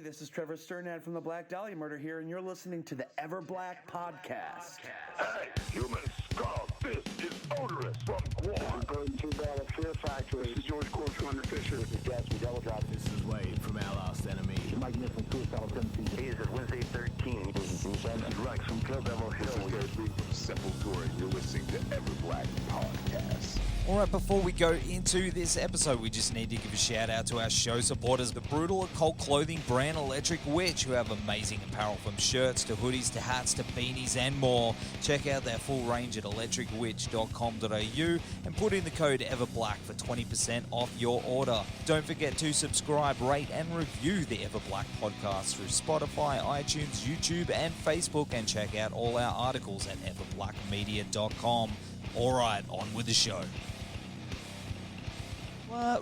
Hey, this is Trevor Sternad from the Black Dahlia Murder here, and you're listening to the Everblack podcast. Hey, humans, Carl, this is Odorous from Guam. Going to the Fear Factory. This is George Cole from Under Fisher. This is Jazz from Double Drop. This is Wade from Our Last Enemy. Mike Nick from Suicidal Tendencies. Hey, this is Wednesday 13. This is Bruce Evans. Rex from Kill Devil Hill. This is Gary Lee from Sepultura, and you're listening to Everblack podcast. Alright, before we go into this episode, we just need to give a shout out to our show supporters, the brutal occult clothing brand Electric Witch, who have amazing apparel from shirts to hoodies to hats to beanies and more. Check out their full range at electricwitch.com.au and put in the code EVERBLACK for 20% off your order. Don't forget to subscribe, rate and review the Everblack podcast through Spotify, iTunes, YouTube and Facebook, and check out all our articles at everblackmedia.com. Alright, on with the show.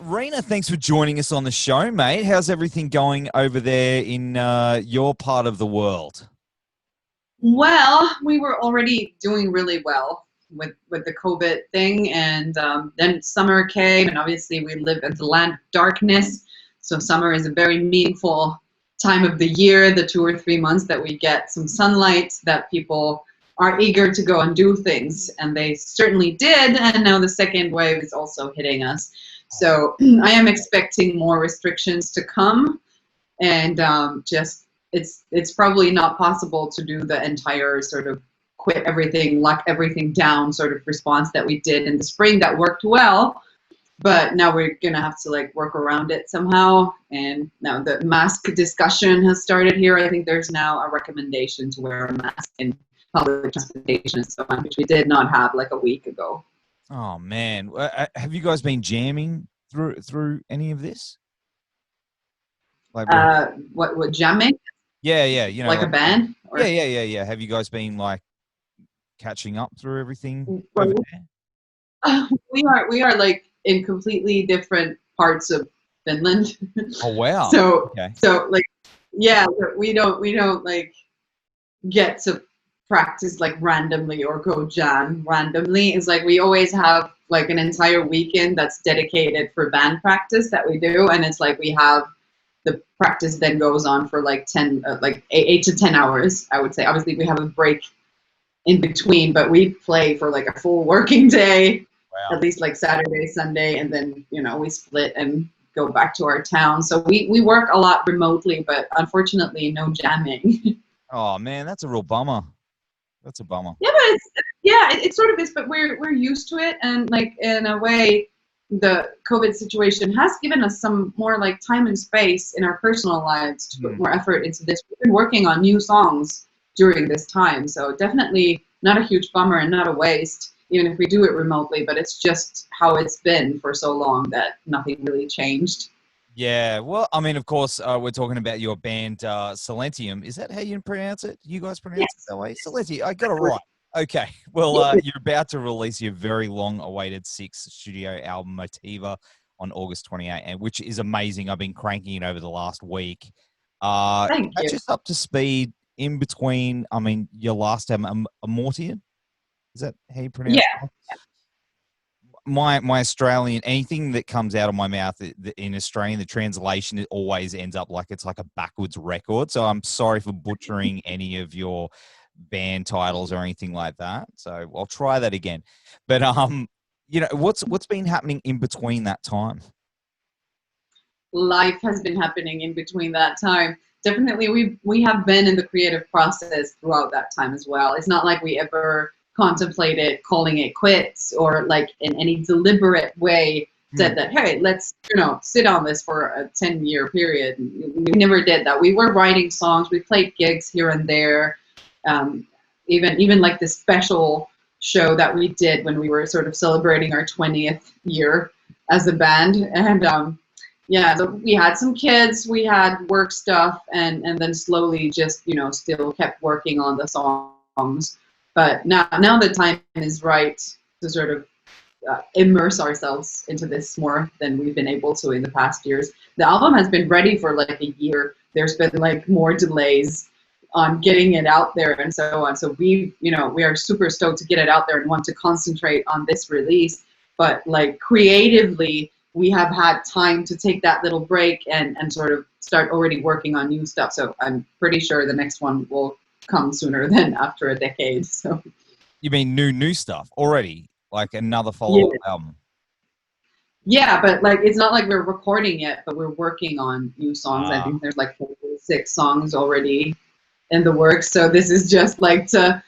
Riina, thanks for joining us on the show, mate. How's everything going over there in your part of the world? Well, we were already doing really well with the COVID thing, and then summer came, and obviously we live in the land of darkness, so summer is a very meaningful time of the year, the 2 or 3 months that we get some sunlight, that people are eager to go and do things, and they certainly did, and now the second wave is also hitting us. So I am expecting more restrictions to come, and it's probably not possible to do the entire sort of quit everything, lock everything down sort of response that we did in the spring that worked well. But now we're gonna have to like work around it somehow. And now the mask discussion has started here. I think there's now a recommendation to wear a mask in public transportation and so on, which we did not have like a week ago. Oh man, have you guys been jamming through any of this? Like what jamming? Yeah, you know, like a band? Or? Yeah. Have you guys been like catching up through everything over there? We are like in completely different parts of Finland. Oh wow. So okay. So like yeah, we don't like get to practice like randomly or go jam randomly. It's like we always have like an entire weekend that's dedicated for band practice that we do, and it's like we have the practice then goes on for like 8 to 10 hours, I would say. Obviously we have a break in between, but we play for like a full working day. Wow. At least like Saturday, Sunday, and then we split and go back to our town. So we work a lot remotely, but unfortunately no jamming. Oh man, that's a real bummer. That's a bummer. Yeah, but it sort of is, but we're used to it, and like in a way, the COVID situation has given us some more like time and space in our personal lives to put more effort into this. We've been working on new songs during this time, so definitely not a huge bummer and not a waste, even if we do it remotely, but it's just how it's been for so long that nothing really changed. Yeah, well, I mean, of course, we're talking about your band, SILENTIUM. Is that how you pronounce it? You guys pronounce it that way? SILENTIUM. I got it right. Okay. Well, you're about to release your very long-awaited 6th studio album, Motiva, on August 28th, and which is amazing. I've been cranking it over the last week. Thank you. Just up to speed in between, I mean, your last album, Amortian? Is that how you pronounce it? My Australian, anything that comes out of my mouth in Australian, the translation always ends up like it's like a backwards record. So I'm sorry for butchering any of your band titles or anything like that. So I'll try that again. But what's been happening in between that time? Life has been happening in between that time. Definitely, we have been in the creative process throughout that time as well. It's not like we ever contemplated calling it quits or like in any deliberate way said that, hey, let's sit on this for a 10-year period. We never did that. We were writing songs, we played gigs here and there, even like this special show that we did when we were sort of celebrating our 20th year as a band. And so we had some kids, we had work stuff, and then slowly just still kept working on the songs. But now the time is right to sort of immerse ourselves into this more than we've been able to in the past years. The album has been ready for like a year. There's been like more delays on getting it out there and so on. So we are super stoked to get it out there and want to concentrate on this release. But like creatively, we have had time to take that little break and sort of start already working on new stuff. So I'm pretty sure the next one will come sooner than after a decade. So you mean new stuff already, like another follow-up album? Yeah, but like it's not like we're recording yet, but we're working on new songs. I think there's like 6 songs already in the works. So this is just like to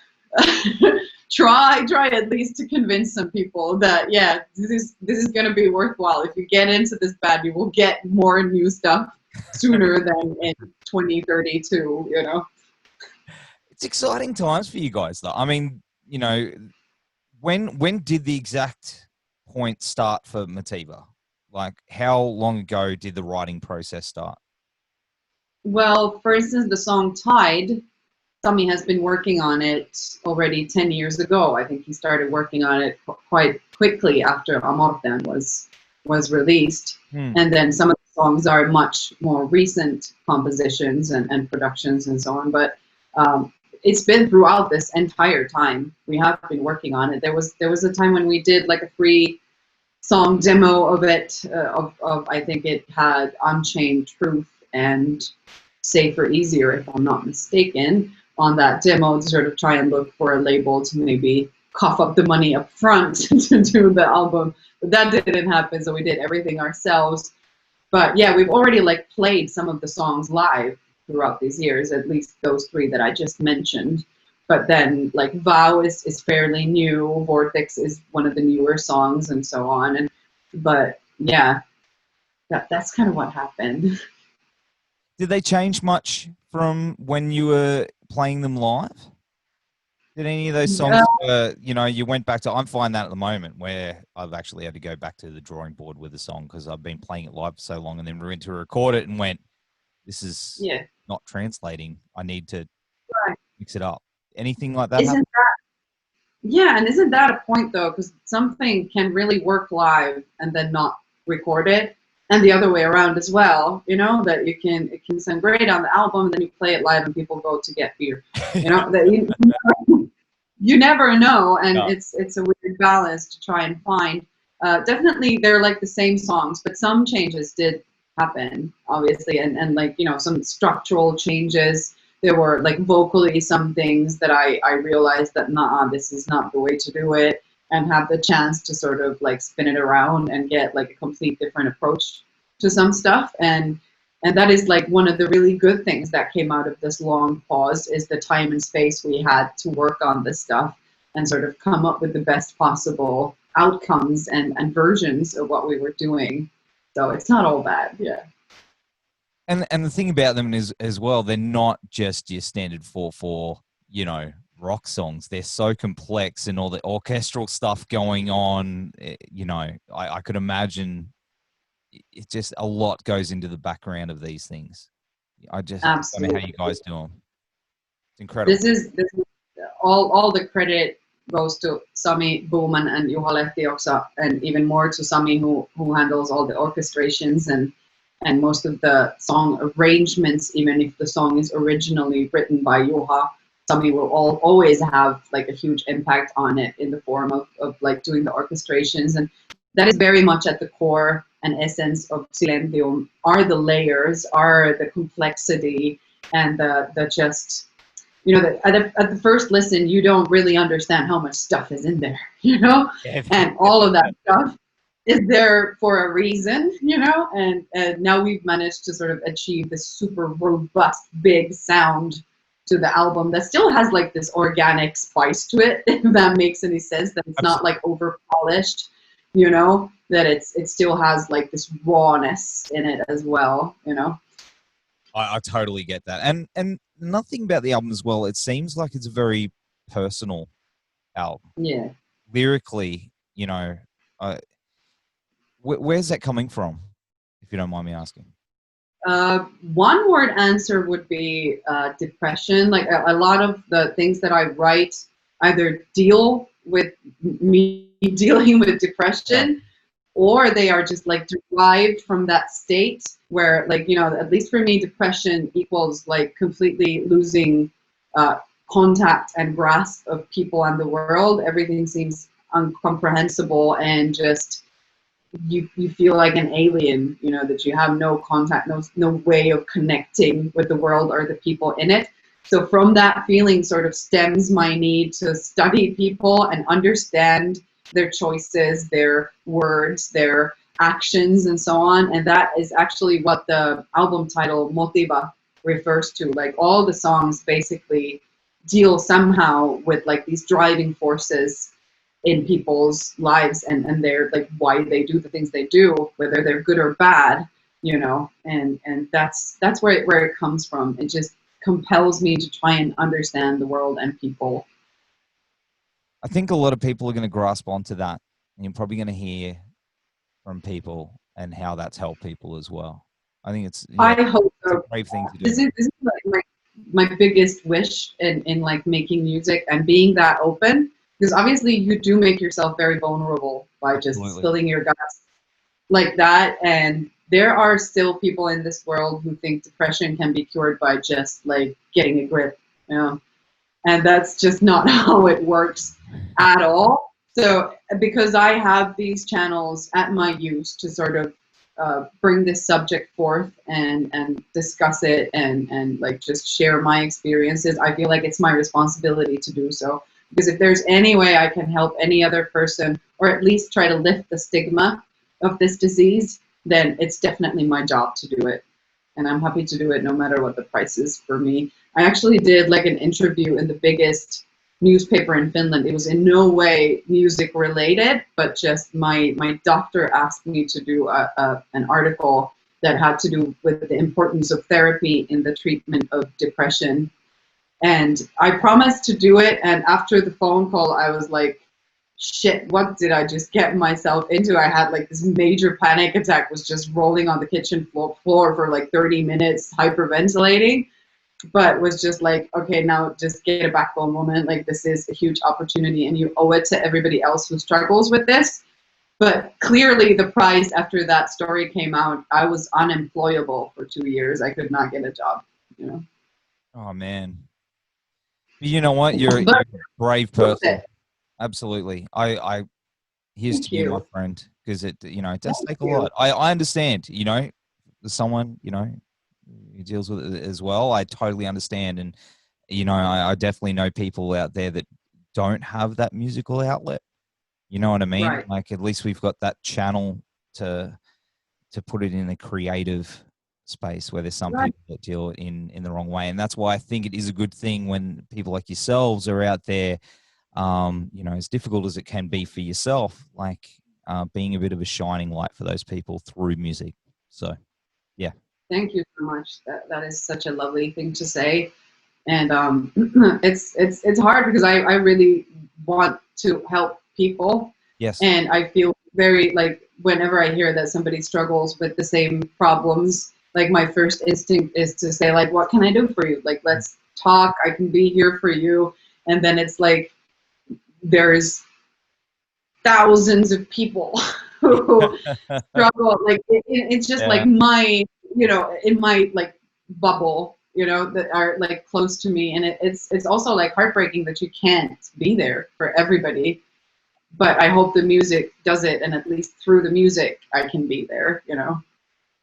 try at least to convince some people that this is gonna be worthwhile. If you get into this band, you will get more new stuff sooner than in 2032. You know, it's exciting times for you guys, though. I mean, you know, when did the exact point start for Motiva? Like, how long ago did the writing process start? Well, for instance, the song Tide, Sami has been working on it already 10 years ago. I think he started working on it quite quickly after Amorten was released. And then some of the songs are much more recent compositions and productions and so on. But it's been throughout this entire time we have been working on it. There was a time when we did like a 3-song demo of it, of I think it had Unchained Truth and Safer Easier, if I'm not mistaken, on that demo to sort of try and look for a label to maybe cough up the money up front to do the album. But that didn't happen, so we did everything ourselves. But yeah, we've already like played some of the songs live throughout these years, at least those 3 that I just mentioned. But then like Vow is fairly new, Vortex is one of the newer songs and so on. But yeah, that's kind of what happened. Did they change much from when you were playing them live? Did any of those songs, you know, you went back to, I'm finding that at the moment where I've actually had to go back to the drawing board with the song because I've been playing it live for so long, and then we went to record it and went, this is not translating. I need to mix it up. Anything like that? Isn't that a point though? Because something can really work live and then not record it, and the other way around as well. You know, that it can sound great on the album, and then you play it live and people go to get beer. You know, that you never know, and it's a weird balance to try and find. Definitely, they're like the same songs, but some changes did happen, obviously, and like, you know, some structural changes. There were like vocally some things that I realized that this is not the way to do it, and have the chance to sort of like spin it around and get like a complete different approach to some stuff. And that is like one of the really good things that came out of this long pause, is the time and space we had to work on this stuff and sort of come up with the best possible outcomes and versions of what we were doing. So it's not all bad, yeah. And the thing about them is as well, they're not just your standard 4/4, you know, rock songs. They're so complex, and all the orchestral stuff going on. You know, I could imagine it just a lot goes into the background of these things. I don't know how you guys do them. It's incredible. This is all the credit goes to Sami Booman and Juha Lehtioksa, and even more to Sami who handles all the orchestrations and most of the song arrangements. Even if the song is originally written by Juha, Sami will always have like a huge impact on it in the form of like doing the orchestrations. And that is very much at the core and essence of Silentium, are the layers, are the complexity, and the just, you know, at the first listen, you don't really understand how much stuff is in there, you know, and all of that stuff is there for a reason, you know, and now we've managed to sort of achieve this super robust, big sound to the album that still has like this organic spice to it, if that makes any sense, that it's not like over polished, you know, that it still has like this rawness in it as well, you know. I totally get that. And nothing about the album as well, it seems like it's a very personal album. Yeah. Lyrically, you know, where's that coming from, if you don't mind me asking? One word answer would be depression. Like a lot of the things that I write either deal with me dealing with depression, or they are just like derived from that state where, like, you know, at least for me, depression equals like completely losing contact and grasp of people and the world. Everything seems incomprehensible and just you feel like an alien, you know, that you have no contact, no way of connecting with the world or the people in it. So from that feeling sort of stems my need to study people and understand their choices, their words, their actions, and so on. And that is actually what the album title Motiva refers to. Like, all the songs basically deal somehow with like these driving forces in people's lives, and they're like why they do the things they do, whether they're good or bad, you know. And that's where it comes from. It just compels me to try and understand the world and people. I think a lot of people are going to grasp onto that, and you're probably going to hear from people and how that's helped people as well. I think it's, I hope so. It's a brave thing to do. This is like my biggest wish in like making music and being that open, because obviously you do make yourself very vulnerable by just spilling your guts like that. And there are still people in this world who think depression can be cured by just like getting a grip, you know, and that's just not how it works at all. So because I have these channels at my use to sort of bring this subject forth and discuss it and like just share my experiences, I feel like it's my responsibility to do so. Because if there's any way I can help any other person, or at least try to lift the stigma of this disease, then it's definitely my job to do it. And I'm happy to do it no matter what the price is for me. I actually did like an interview in the biggest newspaper in Finland. It was in no way music related, but just my doctor asked me to do an article that had to do with the importance of therapy in the treatment of depression. And I promised to do it, and after the phone call, I was like, shit, what did I just get myself into? I had like this major panic attack, was just rolling on the kitchen floor for like 30 minutes, hyperventilating, but was just like, okay, now just get a backbone, woman. Like, this is a huge opportunity, and you owe it to everybody else who struggles with this. But clearly the price after that story came out, I was unemployable for 2 years. I could not get a job, you know? Oh, man. You know what? You're a brave person. Absolutely. I here's to you, my friend, because it, you know, it does take a lot. I understand, you know, someone, you know, who deals with it as well. I totally understand. And, you know, I definitely know people out there that don't have that musical outlet. You know what I mean? Right. Like, at least we've got that channel to put it in a creative space, where there's some people that deal in the wrong way. And that's why I think it is a good thing when people like yourselves are out there, you know, as difficult as it can be for yourself, like being a bit of a shining light for those people through music. So, yeah. Thank you so much. That is such a lovely thing to say. And it's hard because I really want to help people. Yes. And I feel very like whenever I hear that somebody struggles with the same problems, like my first instinct is to say like, what can I do for you? Like, let's talk. I can be here for you. And then it's like, there's thousands of people who struggle. Like it's just like my, you know, in my like bubble, you know, that are like close to me. And it's also like heartbreaking that you can't be there for everybody. But I hope the music does it, and at least through the music, I can be there, you know?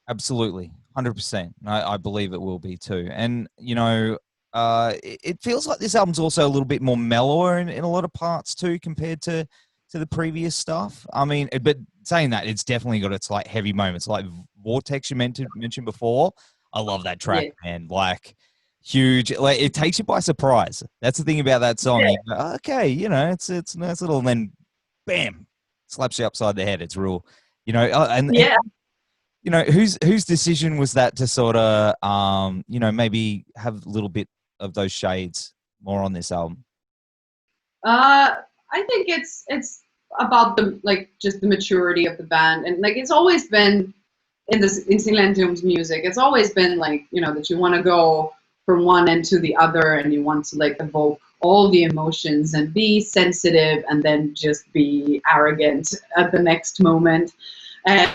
Absolutely. 100%. I believe it will be too. And, you know, it feels like this album's also a little bit more mellower in a lot of parts too, compared to the previous stuff. I mean, but saying that, it's definitely got its like heavy moments, like Vortex you mentioned before. I love that track, man. Like, huge. Like, it takes you by surprise. That's the thing about that song. You go, okay, you know, it's nice little, and then bam, slaps you upside the head. It's real, you know. And you know, whose decision was that to sort of, you know, maybe have a little bit of those shades more on this album? I think it's about the like just the maturity of the band, and like it's always been in Silentium's music. It's always been like, you know, that you want to go from one end to the other, and you want to like evoke all the emotions and be sensitive, and then just be arrogant at the next moment, and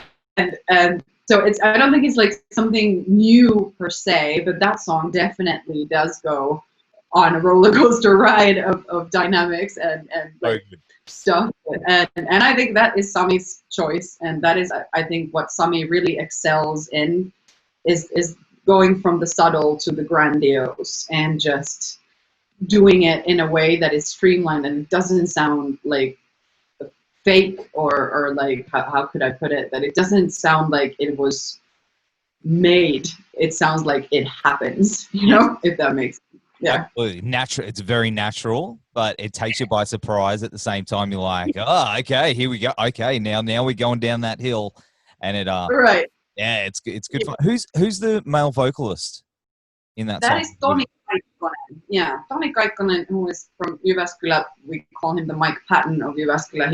so I don't think it's like something new per se, but that song definitely does go on a roller coaster ride of dynamics and like stuff. And I think that is Sami's choice, and that is, I think, what Sami really excels in is going from the subtle to the grandiose and just doing it in a way that is streamlined and doesn't sound like fake or like, how could I put it, that it doesn't sound like it was made. It sounds like it happens, you know, if that makes sense. Yeah. Absolutely. Natural. It's very natural, but it takes you by surprise at the same time. You're like, oh, okay, here we go. Okay, now we're going down that hill, and it right. Yeah, it's good fun. Who's the male vocalist in that song? That is Toni Kaikkonen. Yeah, Toni Kaikkonen, who is from Jyväskylä. We call him the Mike Patton of Jyväskylä.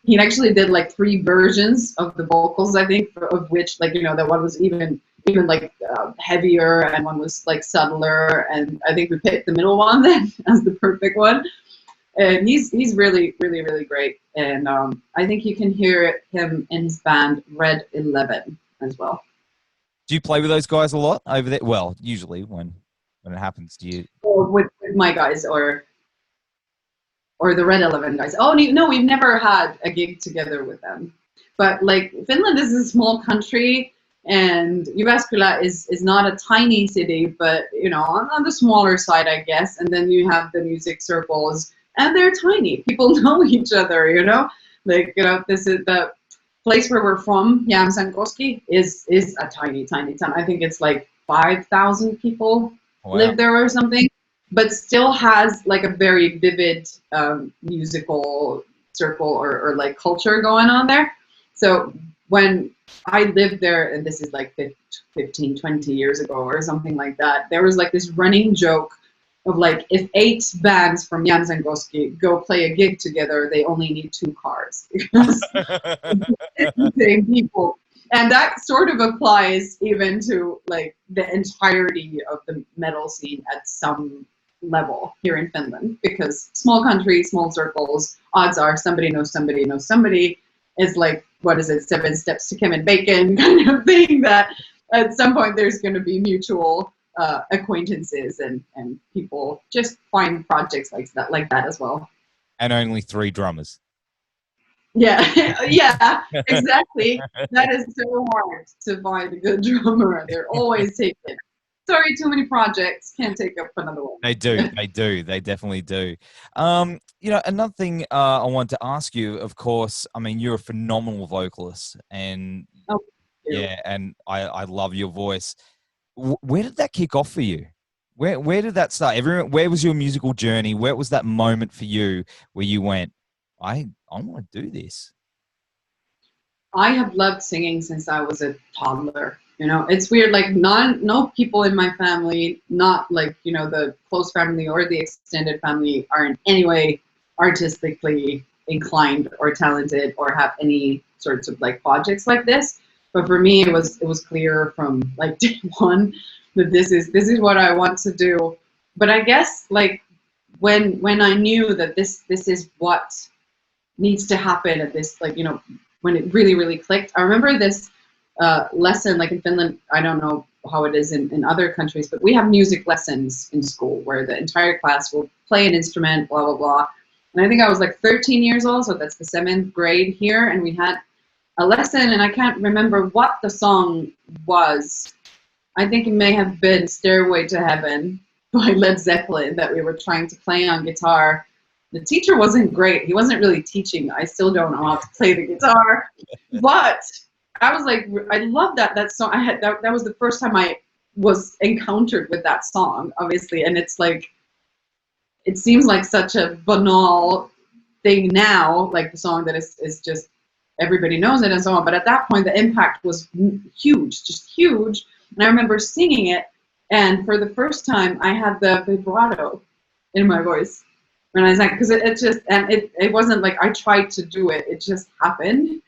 He actually did like 3 versions of the vocals, I think, of which, like, you know, that one was even like heavier, and one was like subtler, and I think we picked the middle one then as the perfect one. And he's really, really, really great. And I think you can hear him in his band Red 11 as well. Do you play with those guys a lot over there? Well, usually when it happens, do you? Or with my guys, or the Red 11 guys. Oh no, we've never had a gig together with them. But like, Finland is a small country, and Jyväskylä is not a tiny city, but, you know, on the smaller side, I guess. And then you have the music circles, and they're tiny. People know each other, you know. Like, you know, this is the place where we're from, Jämsänkoski, is a tiny town. I think it's like 5,000 people live there or something, but still has like a very vivid musical circle or like culture going on there. So when I lived there, and this is like 15, 20 years ago or something like that, there was like this running joke of like, if 8 bands from Jämsänkoski go play a gig together, they only need 2 cars because it's the same people. And that sort of applies even to like the entirety of the metal scene at some level here in Finland, because small country, small circles, odds are somebody knows somebody knows somebody. Is like, what is it, 7 steps to Kevin Bacon kind of thing, that at some point there's going to be mutual acquaintances, and people just find projects like that as well. And only 3 drummers. Yeah, yeah, exactly. That is so hard to find a good drummer. They're always taken. Sorry, too many projects, can't take up another one. They do. They definitely do. You know, another thing I want to ask you, of course, I mean, you're a phenomenal vocalist, and and I love your voice. Where did that kick off for you? Where did that start? Where was your musical journey? Where was that moment for you where you went, I want to do this? I have loved singing since I was a toddler. You know, it's weird, like no people in my family, not like, you know, the close family or the extended family, are in any way artistically inclined or talented or have any sorts of like projects like this. But for me, it was clear from like day one that this is what I want to do. But I guess like when I knew that this is what needs to happen at this, like, you know, when it really, really clicked. I remember this lesson, like in Finland, I don't know how it is in other countries, but we have music lessons in school where the entire class will play an instrument, blah, blah, blah. And I think I was like 13 years old, so that's the 7th grade here, and we had a lesson, and I can't remember what the song was. I think it may have been Stairway to Heaven by Led Zeppelin that we were trying to play on guitar. The teacher wasn't great. He wasn't really teaching. I still don't know how to play the guitar, but I was like, I love that song. That was the first time I was encountered with that song, obviously. And it's like, it seems like such a banal thing now, like the song that is just, everybody knows it and so on. But at that point, the impact was huge, just huge. And I remember singing it, and for the first time, I had the vibrato in my voice when I sang, because it wasn't like I tried to do it. It just happened.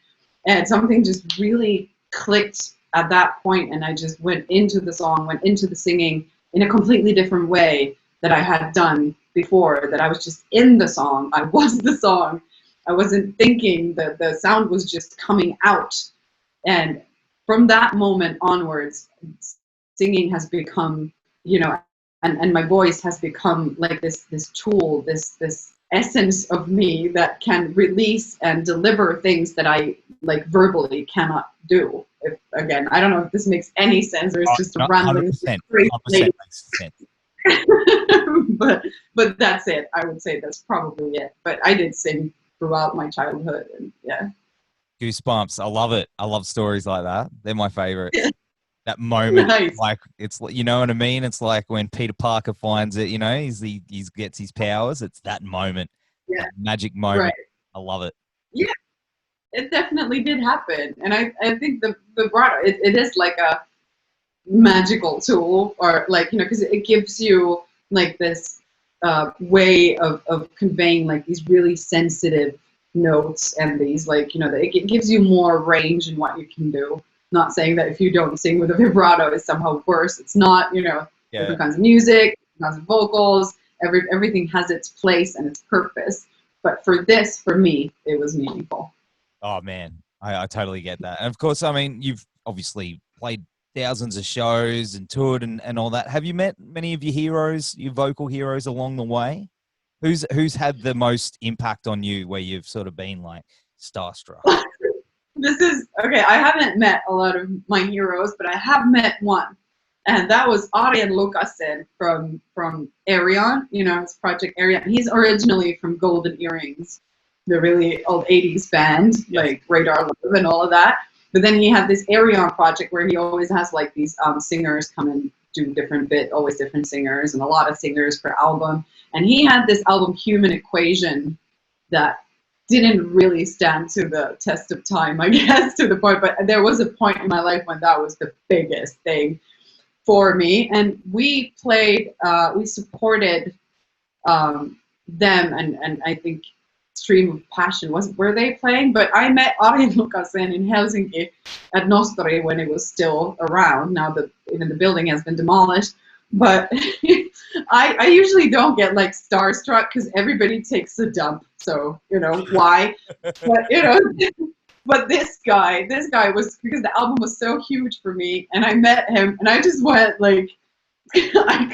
And something just really clicked at that point, and I just went into the song, went into the singing in a completely different way that I had done before, that I was just in the song. I was the song. I wasn't thinking, that the sound was just coming out. And from that moment onwards, singing has become, you know, and my voice has become like this tool, this essence of me that can release and deliver things that I like verbally cannot do. Again, I don't know if this makes any sense, or it's just a random 100% crazy makes sense. but that's it. I would say that's probably it. But I did sing throughout my childhood, and yeah. Goosebumps. I love it. I love stories like that. They're my favorite. That moment, Nice. like it's, you know what I mean? It's like when Peter Parker finds it, you know, he gets his powers. It's that moment, Yeah. that magic moment. Right. I love it. Yeah, it definitely did happen. And I think the vibrato, it is like a magical tool, or like, you know, because it gives you like this way of conveying like these really sensitive notes, and these like, you know, it gives you more range in what you can do. Not saying that if you don't sing with a vibrato it's somehow worse. It's not, you know, different kinds of music, different kinds of vocals, everything has its place and its purpose. But for this, for me, it was meaningful. Oh man, I totally get that. And of course, I mean, you've obviously played thousands of shows and toured and all that. Have you met many of your heroes, your vocal heroes along the way? Who's had the most impact on you where you've sort of been like starstruck? This is, okay, I haven't met a lot of my heroes, but I have met one. And that was Arjen Lucassen from Arion, you know, his project Arion. He's originally from Golden Earrings, the really old 80s band, like Radar Love and all of that. But then he had this Arion project where he always has like these singers come and do different always different singers, and a lot of singers per album. And he had this album, Human Equation, that didn't really stand to the test of time, I guess, to the point. But there was a point in my life when that was the biggest thing for me. And we played, we supported them, and I think Stream of Passion were they playing? But I met Arjen Lucassen in Helsinki at Nostori when it was still around. Now even the building has been demolished. But I usually don't get like starstruck because everybody takes a dump. So, you know, why? But, you know, but this guy was, because the album was so huge for me, and I met him and I just went like, I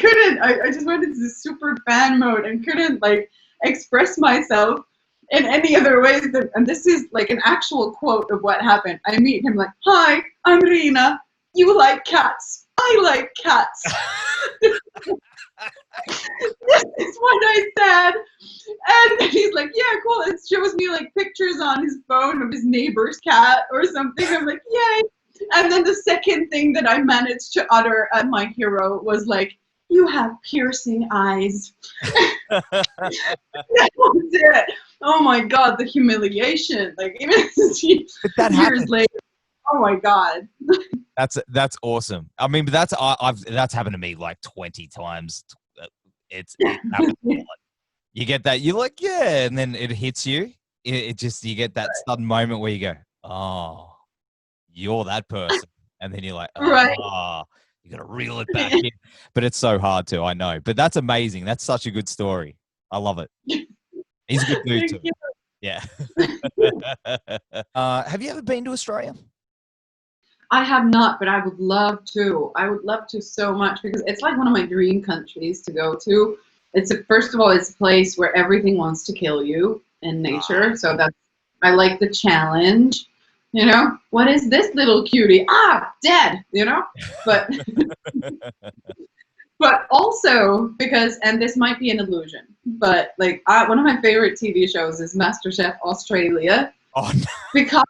just went into this super fan mode and couldn't like express myself in any other ways. And this is like an actual quote of what happened. I meet him like, "Hi, I'm Riina. You like cats. I like cats." This is what I said. And he's like, "Yeah, cool." It shows me like pictures on his phone of his neighbor's cat or something. I'm like, "Yay." And then the second thing that I managed to utter at my hero was like, "You have piercing eyes." That was it. Oh my God, the humiliation. Like, even years later. Oh my God. That's awesome. I mean, but that's happened to me like 20 times. It's happened a lot. You get that, you're like, yeah, and then it hits you. It just, you get that sudden moment where you go, "Oh, you're that person," and then you're like, "Oh, you got to reel it back in." But it's so hard to, I know. But that's amazing. That's such a good story. I love it. He's a good dude too. Yeah. Have you ever been to Australia? I have not, but I would love to. I would love to so much, because it's like one of my dream countries to go to. First of all, it's a place where everything wants to kill you in nature. So I like the challenge. You know, what is this little cutie? Ah, dead. You know, but but also because, and this might be an illusion, but like one of my favorite TV shows is MasterChef Australia. Oh no. Because.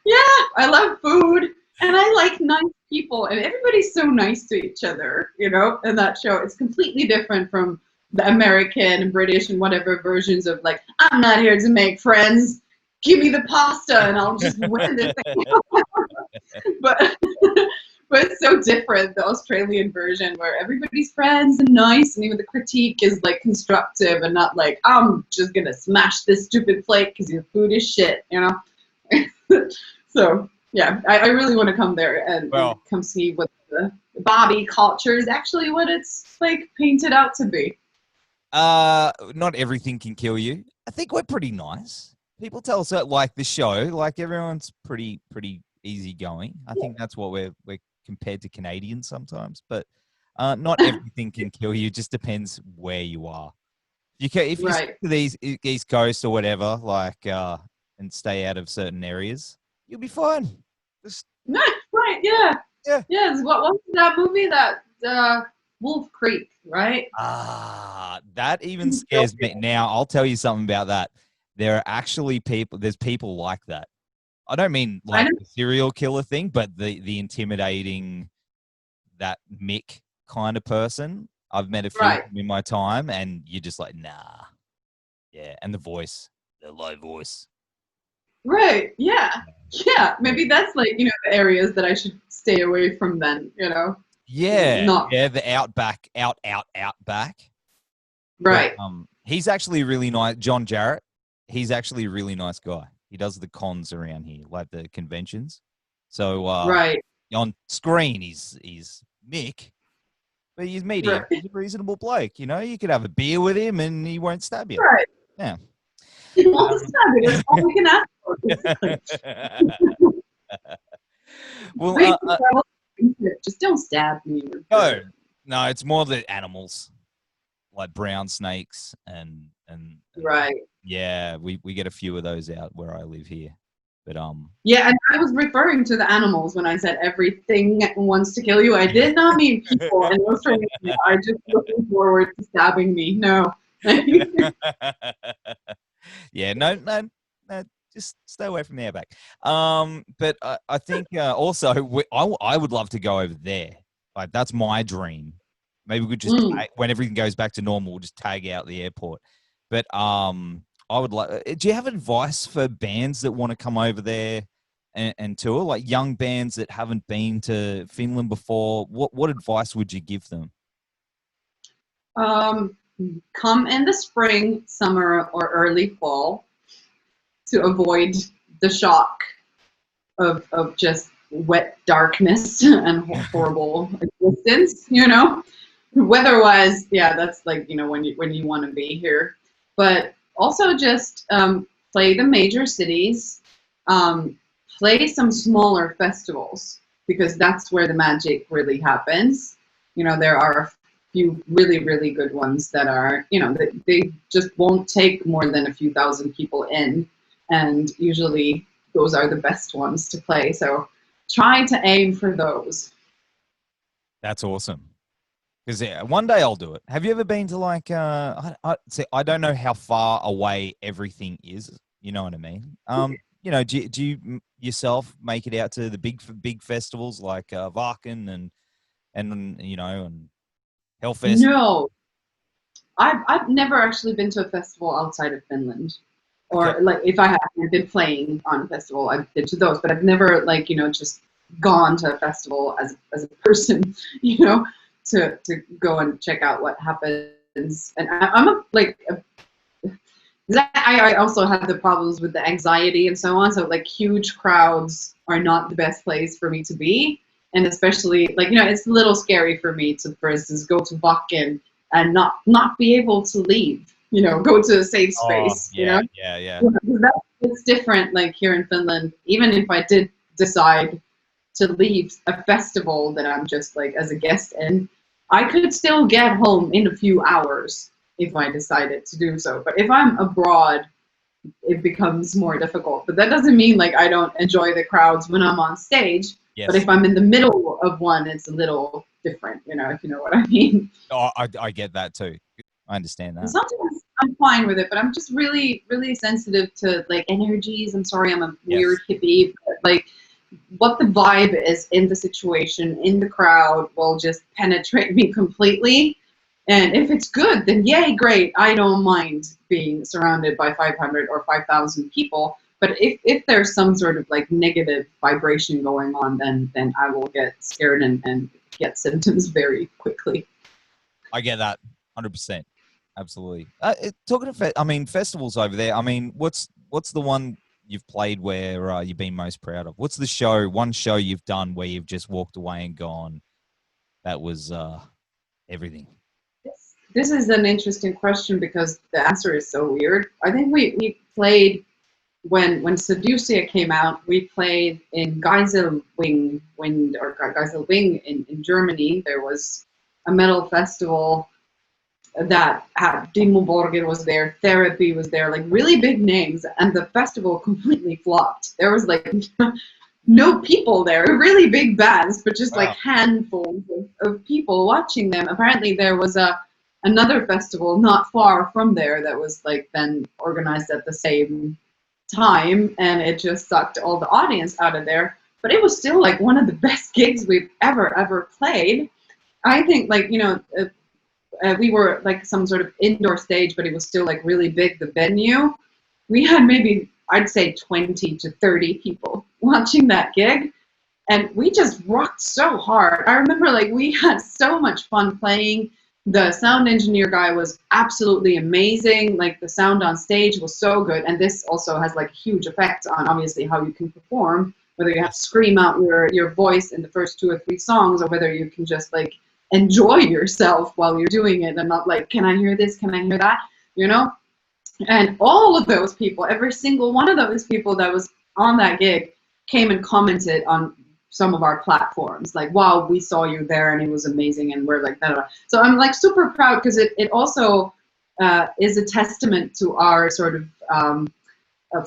Yeah, I love food, and I like nice people, and everybody's so nice to each other, you know, in that show. It's completely different from the American and British and whatever versions of like, "I'm not here to make friends. Give me the pasta and I'll just win this thing." But it's so different, the Australian version, where everybody's friends and nice, and even the critique is like constructive and not like, "I'm just gonna smash this stupid plate because your food is shit," you know. So yeah, I really want to come there and come see what the Bobby culture is actually, what it's like painted out to be. Not everything can kill you. I think we're pretty nice. People tell us that, like the show, like everyone's pretty easygoing. I think that's what we're compared to Canadians sometimes. But Not everything can kill you. Just depends where you are. If you stick to these East Coast or whatever, like, and stay out of certain areas, you'll be fine. Just right, yeah. What was that movie? That Wolf Creek, right? That even scares me. Now, I'll tell you something about that. There are actually there's people like that. I don't mean like the serial killer thing, but the intimidating, that Mick kind of person. I've met a few of them in my time, and you're just like, nah. Yeah, and the low voice. Right, yeah. Yeah, maybe that's like, the areas that I should stay away from then, Yeah, the outback. Right. But, he's actually really nice. John Jarrett, he's actually a really nice guy. He does the cons around here, like the conventions. So on screen, he's Mick, but he's medium. He's a reasonable bloke. You could have a beer with him and he won't stab you. Right. Yeah. He won't stab you. That's all we can ask for. Well, just don't stab me. No, it's more the animals, like brown snakes and right. Yeah, we get a few of those out where I live here. But yeah, and I was referring to the animals when I said everything wants to kill you. I did not mean people, and those things are just looking forward to stabbing me. No. Yeah, no, just stay away from the outback. But I think also I would love to go over there. Like, that's my dream. Maybe we could just when everything goes back to normal, we'll just tag out the airport. But I would like. Do you have advice for bands that want to come over there and tour, like young bands that haven't been to Finland before? What advice would you give them? Come in the spring, summer, or early fall to avoid the shock of just wet darkness and horrible existence. Weather-wise, yeah, that's like when you want to be here, but also just play the major cities, play some smaller festivals, because that's where the magic really happens. There are a few really, really good ones that are, they just won't take more than a few thousand people in, and usually those are the best ones to play. So try to aim for those. That's awesome. Because one day I'll do it. Have you ever been to like? I don't know how far away everything is. You know what I mean? Do you yourself make it out to the big festivals like Varken and Hellfest? No, I've never actually been to a festival outside of Finland, or like if I have been playing on a festival, I've been to those, but I've never just gone to a festival as a person, to go and check out what happens. And I also have the problems with the anxiety and so on. So like huge crowds are not the best place for me to be. And especially it's a little scary for me to, for instance, go to Vakken and not be able to leave, go to a safe space, Yeah. It's different like here in Finland. Even if I did decide to leave a festival that I'm just like as a guest in, I could still get home in a few hours if I decided to do so. But if I'm abroad, it becomes more difficult. But that doesn't mean I don't enjoy the crowds when I'm on stage. Yes. But if I'm in the middle of one, it's a little different, if you know what I mean. Oh, I get that too. I understand that. Sometimes I'm fine with it, but I'm just really, really sensitive to energies. I'm sorry, I'm a weird hippie, but what the vibe is in the situation, in the crowd, will just penetrate me completely. And if it's good, then yay, great. I don't mind being surrounded by 500 or 5,000 people. But if there's some sort of negative vibration going on, then I will get scared and get symptoms very quickly. I get that 100%. Absolutely. Talking to festivals over there, what's the one you've played where you've been most proud of? What's the one show you've done where you've just walked away and gone, that was everything? This is an interesting question because the answer is so weird. I think we played, when Seducia came out, we played in Geiselwing in Germany. There was a metal festival that had Dimmu Borgir was there, Therapy was there, like really big names, and the festival completely flopped. There was like no people there, really big bands, but just like handfuls of people watching them. Apparently there was another festival not far from there that was like then organized at the same time, and it just sucked all the audience out of there. But it was still like one of the best gigs we've ever played. I think, like, you know, we were like some sort of indoor stage, but it was still like really big, the venue. We had maybe, I'd say 20 to 30 people watching that gig, and we just rocked so hard. I remember like we had so much fun playing. The sound engineer guy was absolutely amazing. Like the sound on stage was so good, and this also has like huge effects on obviously how you can perform, whether you have to scream out your voice in the first 2 or 3 songs, or whether you can just like enjoy yourself while you're doing it and not like, can I hear this, can I hear that, you know? And all of those people, every single one of those people that was on that gig came and commented on some of our platforms, like, wow, we saw you there and it was amazing, and we're like, da. So I'm like super proud, because it also is a testament to our sort of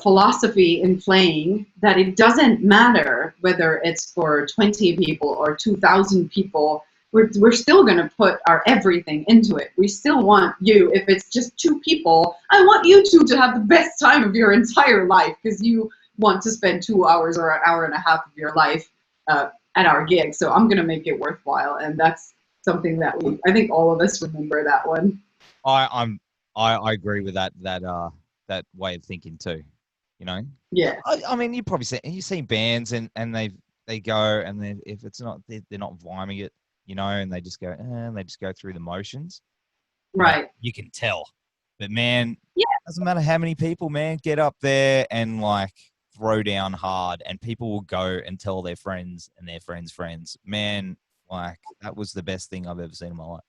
philosophy in playing, that it doesn't matter whether it's for 20 people or 2,000 people. We're still going to put our everything into it. We still want you, if it's just 2 people, I want you two to have the best time of your entire life, because you want to spend 2 hours or an hour and a half of your life at our gig. So I'm going to make it worthwhile. And that's something that I think all of us remember that one. I agree with that way of thinking too, you know? Yeah. I mean, you see bands and they go, and if it's not, they're not vibing it, you know, and they just go, and they just go through the motions. Right. You can tell. But man, yeah, doesn't matter how many people, man, get up there and like throw down hard, and people will go and tell their friends and their friends. Man, like that was the best thing I've ever seen in my life.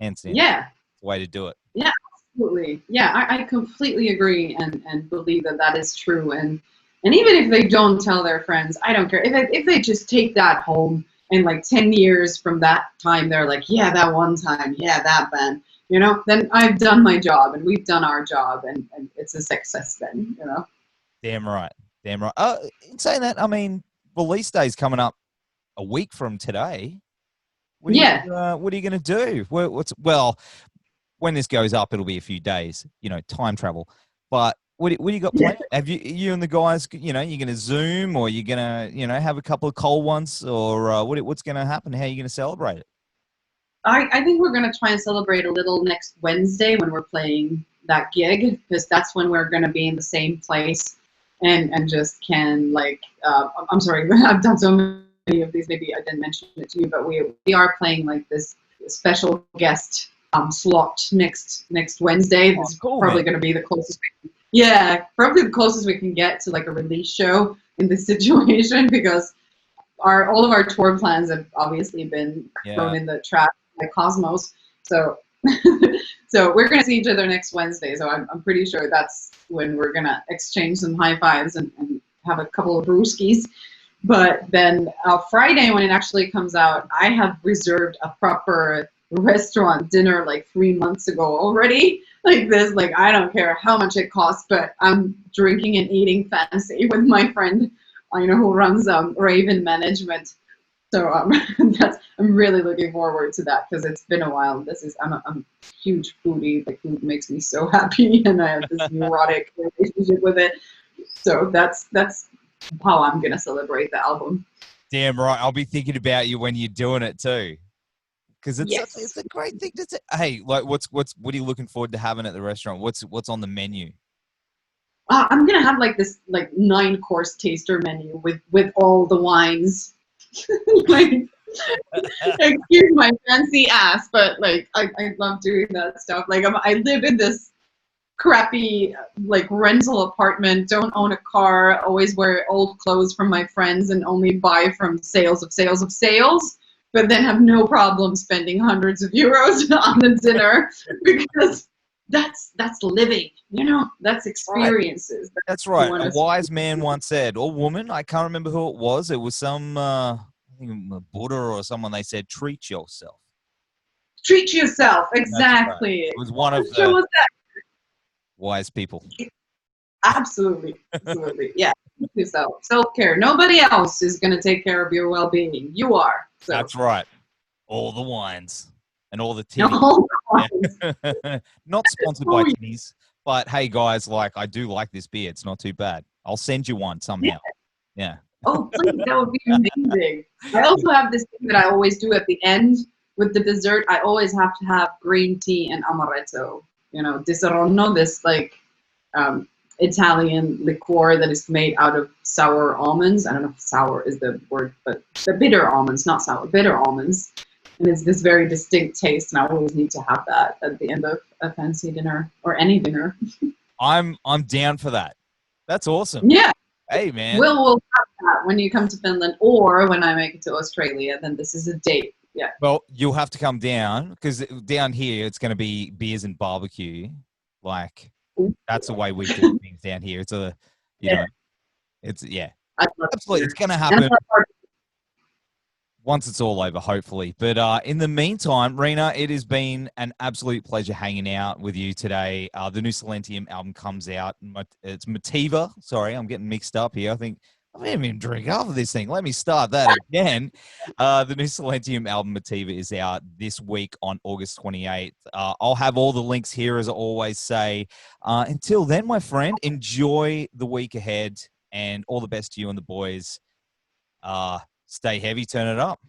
Hands down. Yeah. Way to do it. Yeah, absolutely. Yeah, I completely agree and believe that is true. And even if they don't tell their friends, I don't care. If they just take that home, and like 10 years from that time, they're like, yeah, that one time, yeah, that band, you know, then I've done my job and we've done our job, and it's a success then, you know. Damn right. In saying that, I mean, release day's coming up a week from today. What are you going to do? Well, when this goes up, it'll be a few days, you know, time travel. But what do you got planned? Have you and the guys, you know, you're going to Zoom, or you're going to, you know, have a couple of cold ones, or what's going to happen? How are you going to celebrate it? I think we're going to try and celebrate a little next Wednesday when we're playing that gig, because that's when we're going to be in the same place and just can, like, I'm sorry, I've done so many of these, maybe I didn't mention it to you, but we are playing like this special guest slot next Wednesday. This is probably going to be the closest. Probably the closest we can get to like a release show in this situation, because all of our tour plans have obviously been thrown in the trash by Cosmos. So so we're gonna see each other next Wednesday. So I'm pretty sure that's when we're gonna exchange some high fives and have a couple of brewskis. But then Friday, when it actually comes out, I have reserved a proper restaurant dinner like 3 months ago already. Like this, like I don't care how much it costs, but I'm drinking and eating fancy with my friend, you know, who runs Raven Management. So I'm really looking forward to that, because it's been a while. I'm a huge foodie. Like food makes me so happy, and I have this neurotic relationship with it. So that's how I'm gonna celebrate the album. Damn right, I'll be thinking about you when you're doing it too. Because it's a great thing to say. Hey, like, what are you looking forward to having at the restaurant? What's on the menu? I'm gonna have like this 9-course taster menu with all the wines. Like, excuse my fancy ass, but like I love doing that stuff. Like I live in this crappy like rental apartment, don't own a car, always wear old clothes from my friends, and only buy from sales, but then have no problem spending hundreds of euros on a dinner, because that's living, you know, that's experiences. That's right. A wise man once said, or woman, I can't remember who it was. It was some, I think a Buddha or someone, they said, treat yourself. treat yourself. Exactly. Right. It was one of Show the us that. wise people. Absolutely. Absolutely. Yeah. Treat yourself. Self-care. Nobody else is going to take care of your well-being. You are. So. That's right. All the wines and all the titties. No, Yeah. Not sponsored by titties, but hey guys, like I do like this beer. It's not too bad. I'll send you one somehow. Yeah. Oh, please, that would be amazing. I also have this thing that I always do at the end with the dessert. I always have to have green tea and amaretto. You know, Disaronno, this like Italian liqueur that is made out of sour almonds. I don't know if sour is the word, but the bitter almonds, not sour, bitter almonds. And it's this very distinct taste, and I always need to have that at the end of a fancy dinner or any dinner. I'm down for that. That's awesome. Yeah. Hey man. We'll have that when you come to Finland or when I make it to Australia. Then this is a date. Yeah. Well, you'll have to come down because down here it's going to be beers and barbecue. Like that's the way we do things down here. It's a, you know, it's absolutely. It's going to happen once it's all over, hopefully. But in the meantime, Riina, it has been an absolute pleasure hanging out with you today. The new SILENTIUM album comes out. It's Motiva. Sorry, I'm getting mixed up here. I think I didn't even drink half of this thing. Let me start that again. The new SILENTIUM album, Motiva, is out this week on August 28th. I'll have all the links here, as I always say. Until then, my friend, enjoy the week ahead, and all the best to you and the boys. Stay heavy, turn it up.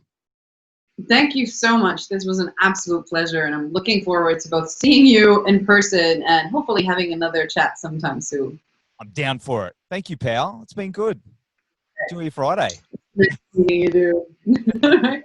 Thank you so much. This was an absolute pleasure, and I'm looking forward to both seeing you in person and hopefully having another chat sometime soon. I'm down for it. Thank you, pal. It's been good. Enjoy your Friday. Nice meeting you, dude.